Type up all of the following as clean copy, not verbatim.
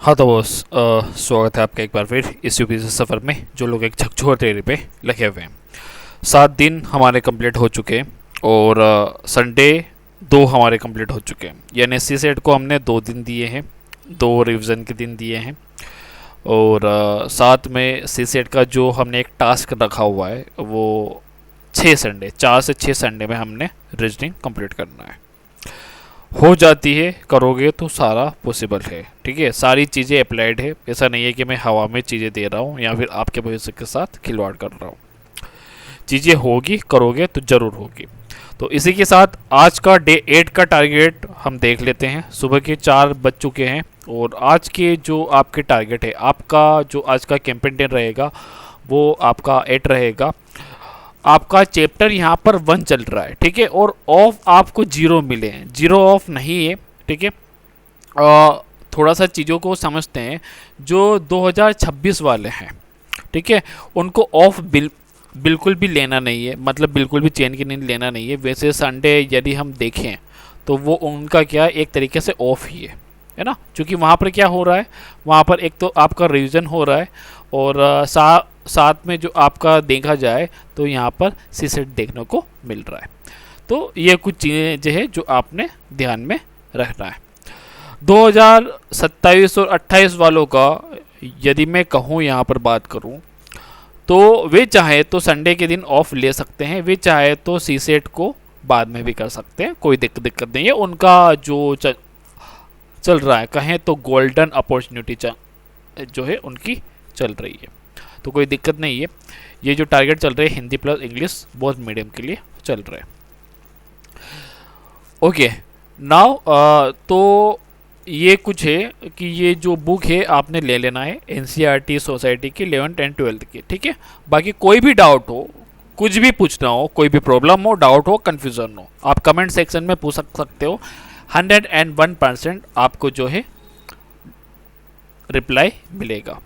हाँ तो बॉस, स्वागत है आपका एक बार फिर इस यूपीएससी सफ़र में। जो लोग एक झकझोर तेरे पे लगे हुए हैं, 7 दिन हमारे कंप्लीट हो चुके हैं और संडे 2 हमारे कंप्लीट हो चुके हैं। यानी सी सेट को हमने 2 दिन दिए हैं, 2 रिवीजन के दिन दिए हैं और साथ में सी सेट का जो हमने एक टास्क रखा हुआ है वो 6 संडे, 4 से 6 संडे में हमने रीजनिंग कंप्लीट करना है। हो जाती है, करोगे तो सारा पॉसिबल है। ठीक है, सारी चीज़ें अप्लाइड है, ऐसा नहीं है कि मैं हवा में चीज़ें दे रहा हूँ या फिर आपके भविष्य के साथ खिलवाड़ कर रहा हूँ। चीज़ें होगी, करोगे तो ज़रूर होगी। तो इसी के साथ आज का डे 8 का टारगेट हम देख लेते हैं। सुबह के 4 बज चुके हैं और आज के जो आपके टारगेट है, आपका जो आज का कैंपेन डे रहेगा वो आपका 8 रहेगा। आपका चैप्टर यहाँ पर 1 चल रहा है, ठीक है, और ऑफ आपको 0 मिले हैं, 0 ऑफ नहीं है। ठीक है, थोड़ा सा चीज़ों को समझते हैं। जो 2026 वाले हैं, ठीक है, उनको ऑफ बिल्कुल भी लेना नहीं है, मतलब बिल्कुल भी चेन की नहीं लेना नहीं है। वैसे संडे यदि हम देखें तो वो उनका क्या एक तरीके से ऑफ ही है ना, क्योंकि वहाँ पर क्या हो रहा है, वहाँ पर एक तो आपका रिवीजन हो रहा है और साथ में जो आपका देखा जाए तो यहाँ पर सी सेट देखने को मिल रहा है। तो ये कुछ चीज़ें हैं जो आपने ध्यान में रखना है। 2027 और 28 वालों का यदि मैं कहूँ, यहाँ पर बात करूँ तो वे चाहे तो संडे के दिन ऑफ ले सकते हैं, वे चाहे तो सी सेट को बाद में भी कर सकते हैं, कोई दिक्कत नहीं है। उनका जो चल रहा है, कहें तो गोल्डन अपॉर्चुनिटी जो है उनकी चल रही है, तो कोई दिक्कत नहीं है। ये जो टारगेट चल रहे हैं Hindi plus English both medium के लिए चल रहे हैं। ओके नाउ तो ये कुछ है कि ये जो बुक है आपने ले लेना है एनसीईआरटी सोसाइटी की 11th एंड 12th की। ठीक है, बाकी कोई भी डाउट हो, कुछ भी पूछना हो, कोई भी प्रॉब्लम हो, डाउट हो, कन्फ्यूज़न हो, आप कमेंट सेक्शन में पूछ सकते हो। 101% आपको जो है रिप्लाई मिलेगा।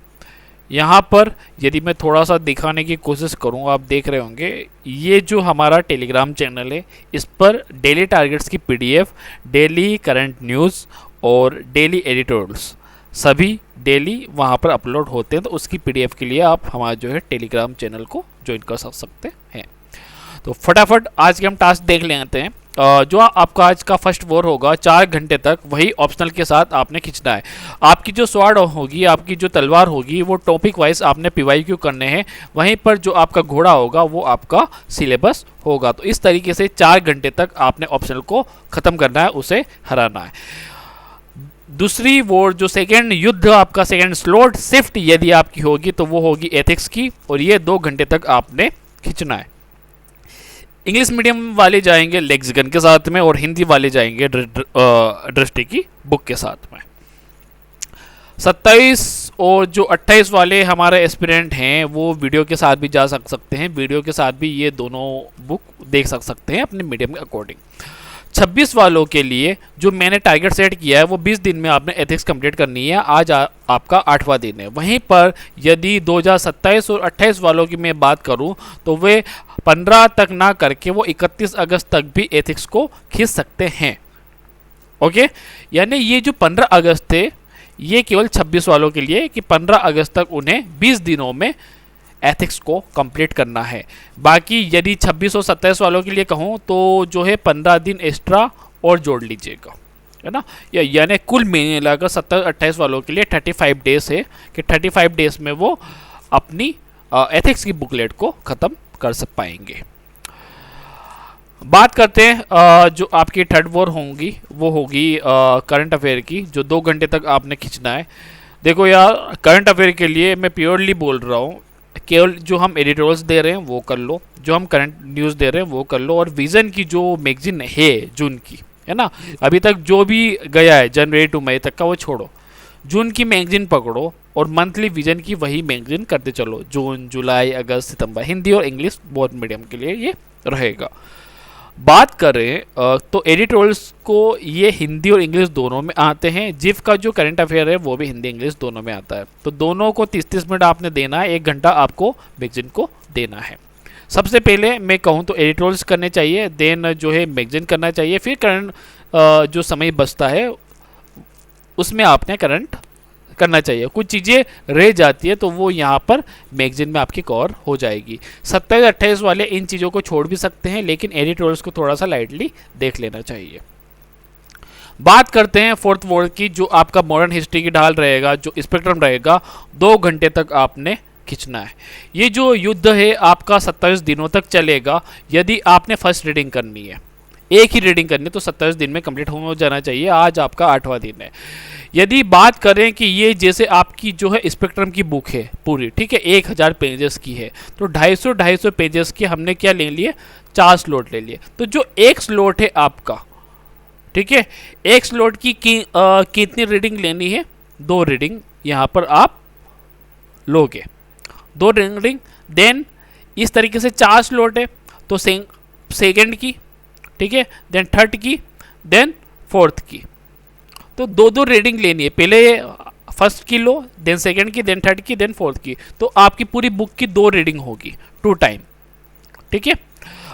यहाँ पर यदि मैं थोड़ा सा दिखाने की कोशिश करूँ, आप देख रहे होंगे ये जो हमारा टेलीग्राम चैनल है, इस पर डेली टारगेट्स की पीडीएफ, डेली करंट न्यूज़ और डेली एडिटोरियल्स सभी डेली वहाँ पर अपलोड होते हैं। तो उसकी पीडीएफ के लिए आप हमारा जो है टेलीग्राम चैनल को ज्वाइन कर सकते हैं। तो फटाफट आज के हम टास्क देख लेते हैं। जो आपका आज का फर्स्ट वॉर होगा 4 घंटे तक, वही ऑप्शनल के साथ आपने खींचना है। आपकी जो स्वॉर्ड होगी, आपकी जो तलवार होगी, वो टॉपिक वाइज आपने पीवाईक्यू करने हैं। वहीं पर जो आपका घोड़ा होगा वो आपका सिलेबस होगा। तो इस तरीके से 4 घंटे तक आपने ऑप्शनल को ख़त्म करना है, उसे हराना है। दूसरी वॉर जो सेकेंड युद्ध, आपका सेकेंड स्लॉट शिफ्ट यदि आपकी होगी तो वो होगी एथिक्स की, और ये 2 घंटे तक आपने खींचना है। इंग्लिश मीडियम वाले जाएंगे लेक्सिकन के साथ में और हिंदी वाले जाएंगे दृष्टि की बुक के साथ में। 27 और जो 28 वाले हमारे एस्पिरेंट हैं वो वीडियो के साथ भी जा सकते हैं, वीडियो के साथ भी ये दोनों बुक देख सकते हैं अपने मीडियम के अकॉर्डिंग। 26 वालों के लिए जो मैंने टारगेट सेट किया है वो 20 दिन में आपने एथिक्स कंप्लीट करनी है। आज आपका 8वां दिन है। वहीं पर यदि 2027 और 28 वालों की मैं बात करूं तो वे 15 तक ना करके वो 31 अगस्त तक भी एथिक्स को खींच सकते हैं। ओके, यानी ये जो 15 अगस्त थे ये केवल 26 वालों के लिए कि 15 अगस्त तक उन्हें 20 दिनों में एथिक्स को कंप्लीट करना है। बाकी यदि 26 और 27 वालों के लिए कहूँ तो जो है 15 दिन एक्स्ट्रा और जोड़ लीजिएगा, है ना। यानी कुल मिलाकर 27-28 वालों के लिए 35 डेज है कि 35 डेज में वो अपनी एथिक्स की बुकलेट को ख़त्म कर पाएंगे। बात करते हैं जो आपकी थर्ड वॉर होंगी वो होगी करंट अफेयर की, जो 2 घंटे तक आपने खींचना है। देखो यार, करंट अफेयर के लिए मैं प्योरली बोल रहा हूँ, केवल जो हम एडिटोरियल्स दे रहे हैं वो कर लो, जो हम करंट न्यूज़ दे रहे हैं वो कर लो, और विज़न की जो मैगजीन है जून की, है ना, अभी तक जो भी गया है जनवरी टू मई तक का वो छोड़ो, जून की मैगजीन पकड़ो और मंथली विजन की वही मैगजीन करते चलो। जून, जुलाई, अगस्त, सितंबर, हिंदी और इंग्लिश बोथ मीडियम के लिए ये रहेगा। बात करें तो एडिटोरियल्स को ये हिंदी और इंग्लिश दोनों में आते हैं। जिफ का जो करंट अफेयर है वो भी हिंदी इंग्लिश दोनों में आता है। तो दोनों को 30-30 मिनट आपने देना है, 1 घंटा आपको मैगजीन को देना है। सबसे पहले मैं कहूँ तो एडिटोरियल्स करने चाहिए, देन जो है मैगजीन करना चाहिए, फिर करंट जो समय बचता है उसमें आपने करंट करना चाहिए। कुछ चीज़ें रह जाती है तो वो यहाँ पर मैगजीन में आपकी कवर हो जाएगी। 27-28 वाले इन चीज़ों को छोड़ भी सकते हैं, लेकिन एडिटोरियल्स को थोड़ा सा लाइटली देख लेना चाहिए। बात करते हैं फोर्थ वॉर की, जो आपका मॉडर्न हिस्ट्री की ढाल रहेगा, जो स्पेक्ट्रम रहेगा, 2 घंटे तक आपने खींचना है। ये जो युद्ध है आपका 27 दिनों तक चलेगा। यदि आपने फर्स्ट रीडिंग करनी है, एक ही रीडिंग करनी है, तो 27 दिन में कंप्लीट हो जाना चाहिए। आज आपका 8वां दिन है। यदि बात करें कि ये जैसे आपकी जो है स्पेक्ट्रम की बुक है पूरी, ठीक है, 1000 पेजेस की है, तो 250 पेजेस की हमने क्या ले लिए, 4 स्लॉट ले लिए। तो जो एक स्लॉट है आपका, ठीक है, एक स्लॉट की कितनी रीडिंग लेनी है, 2 रीडिंग यहाँ पर आप लोगे, 2 रीडिंग। देन इस तरीके से 4 स्लॉट है, तो सेकेंड की, ठीक है, देन थर्ड की, देन फोर्थ की, तो 2 रीडिंग लेनी है। पहले फर्स्ट की लो, देन सेकेंड की, देन थर्ड की, देन फोर्थ की, तो आपकी पूरी बुक की 2 रीडिंग होगी 2 टाइम, ठीक है।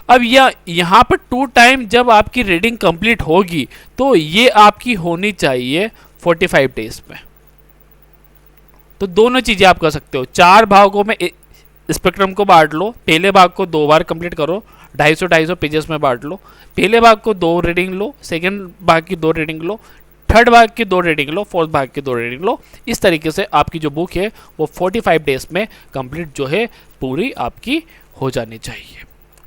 अब यहाँ पर 2 टाइम जब आपकी रीडिंग कंप्लीट होगी, तो ये आपकी होनी चाहिए 45 डेज में। तो दोनों चीज़ें आप कर सकते हो। 4 भागों में स्पेक्ट्रम को बांट लो, पहले भाग को 2 बार कंप्लीट करो, 250 पेजेस में बांट लो। पहले भाग को 2 रीडिंग लो, सेकेंड भाग की 2 रीडिंग लो, थर्ड भाग की 2 रीडिंग लो, फोर्थ भाग की 2 रीडिंग लो। इस तरीके से आपकी जो बुक है वो 45 डेज में कंप्लीट जो है पूरी आपकी हो जानी चाहिए,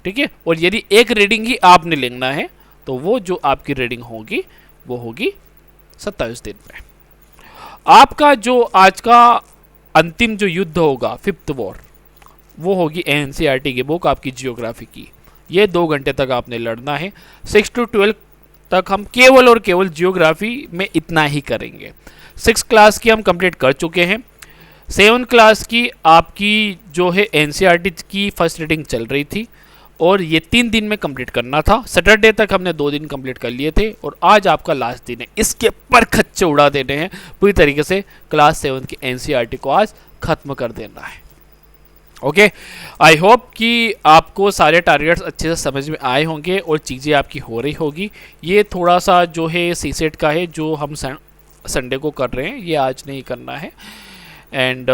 ठीक है। और यदि एक रीडिंग ही आपने लेना है, तो वो जो आपकी रीडिंग होगी वो होगी 27 दिन में। आपका जो आज का अंतिम जो युद्ध होगा, 5th वॉर, वो होगी एनसीईआरटी की बुक आपकी जियोग्राफी की। ये 2 घंटे तक आपने लड़ना है। 6 to 12 तक हम केवल और केवल जियोग्राफी में इतना ही करेंगे। 6 क्लास की हम कंप्लीट कर चुके हैं। 7 क्लास की आपकी जो है एनसीईआरटी की फर्स्ट रीडिंग चल रही थी, और ये 3 दिन में कंप्लीट करना था। सैटरडे तक हमने 2 दिन कंप्लीट कर लिए थे, और आज आपका लास्ट दिन है। इसके पर खच्चे उड़ा देने हैं पूरी तरीके से। क्लास 7 की एनसीईआरटी को आज खत्म कर देना है। ओके, आई होप कि आपको सारे टारगेट्स अच्छे से समझ में आए होंगे और चीज़ें आपकी हो रही होगी। ये थोड़ा सा जो है सीसेट का है, जो हम संडे को कर रहे हैं, ये आज नहीं करना है। एंड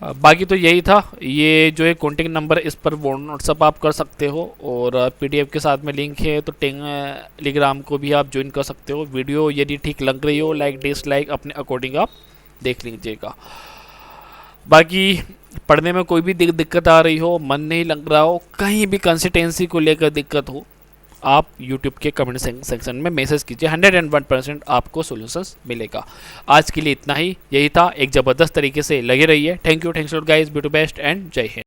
बाकी तो यही था। ये जो है कॉन्टेक्ट नंबर, इस पर व्हाट्सअप आप कर सकते हो, और पीडीएफ के साथ में लिंक है, तो टेलीग्राम को भी आप ज्वाइन कर सकते हो। वीडियो यदि ठीक लग रही हो, लाइक डिसलाइक अपने अकॉर्डिंग आप देख लीजिएगा। बाकी पढ़ने में कोई भी दिक्कत आ रही हो, मन नहीं लग रहा हो, कहीं भी कंसिस्टेंसी को लेकर दिक्कत हो, आप YouTube के कमेंट सेक्शन में मैसेज कीजिए। 101% आपको सॉल्यूशंस मिलेगा। आज के लिए इतना ही, यही था। एक ज़बरदस्त तरीके से लगे रहिए। Thank you guys, be to best and जय हिंद।